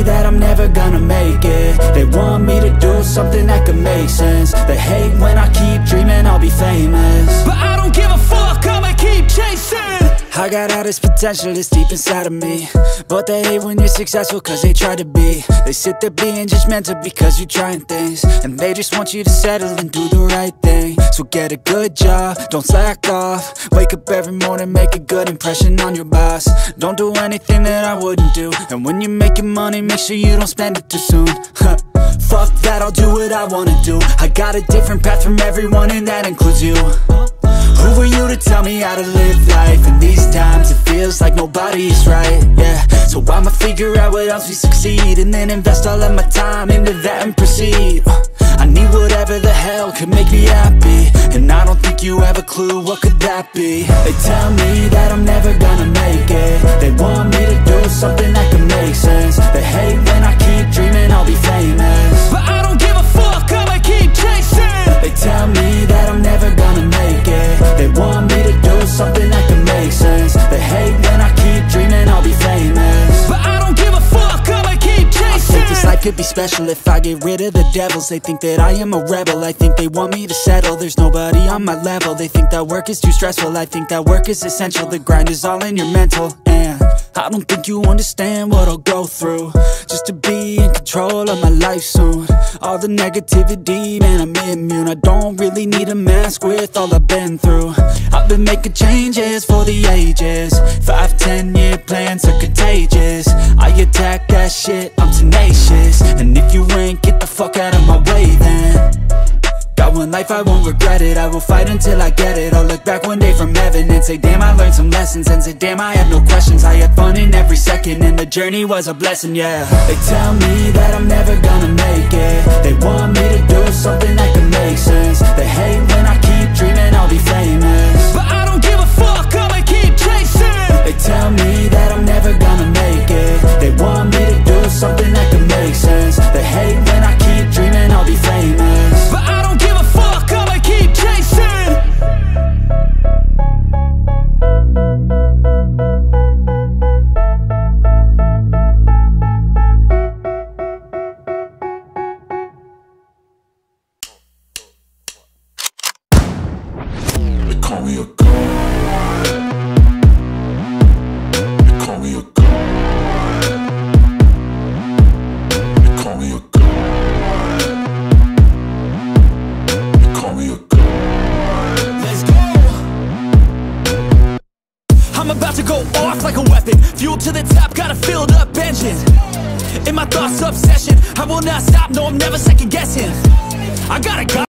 me that I'm never gonna make it. They want me to do something that could make sense. They hate when I keep dreaming I'll be famous, but I don't give a fuck, I'ma keep chasing. I got all this potential that's deep inside of me, but they hate when you're successful cause they try to be. They sit there being judgmental because you're trying things, and they just want you to settle and do the right thing. So get a good job, don't slack off. Wake up every morning, make a good impression on your boss. Don't do anything that I wouldn't do, and when you're making money, make sure you don't spend it too soon. Fuck that, I'll do what I wanna do. I got a different path from everyone, and that includes you. Who are you to tell me how to live life? In these times it feels like nobody is right, yeah. So I'ma figure out what else we succeed, and then invest all of my time into that and proceed. I need whatever the hell could make me happy, and I don't think you have a clue what could that be. They tell me that I'm never gonna make it. They want me to do something that can make sense. They hate when I keep dreaming I'll be famous, but I don't give a fuck, I'ma keep chasing. They tell me that I'm never gonna make it. They want me to do something that can make sense. They hate when I keep dreaming I'll be famous, but I don't give a fuck, I'ma keep chasing. I think this life could be special if I get rid of the devils. They think that I am a rebel, I think they want me to settle. There's nobody on my level. They think that work is too stressful, I think that work is essential. The grind is all in your mental, and I don't think you understand what I'll go through just to be in control of my life soon. All the negativity, man, I'm immune. I don't really need a mask with all I've been through. I've been making changes for the ages. 5-10 year plans are contagious. I attack that shit, I'm tenacious. And if you ain't, get the fuck out of my way then. Got one life, I won't regret it. I will fight until I get it. I'll look back one day from heaven and say damn, I learned some lessons, and say damn, I have no questions. I had fun in every second, and the journey was a blessing, yeah. They tell me that I'm never gonna make it. They want me to do something that can make sense. They hate when I keep dreaming I'll be famous, but I don't give a fuck, I'ma keep chasing. They tell me that I'm never gonna make it. They want me to do something that can make sense. They hate when I keep dreaming I'll be famous, but I don't give a fuck, I'ma keep chasing. They call me a god. They call me a god. They call me a god. They call me a god. Let's go. I'm about to go off like a weapon, fuel to the top, got a filled up engine. In my thoughts, obsession, I will not stop, no, I'm never second guessing. I got a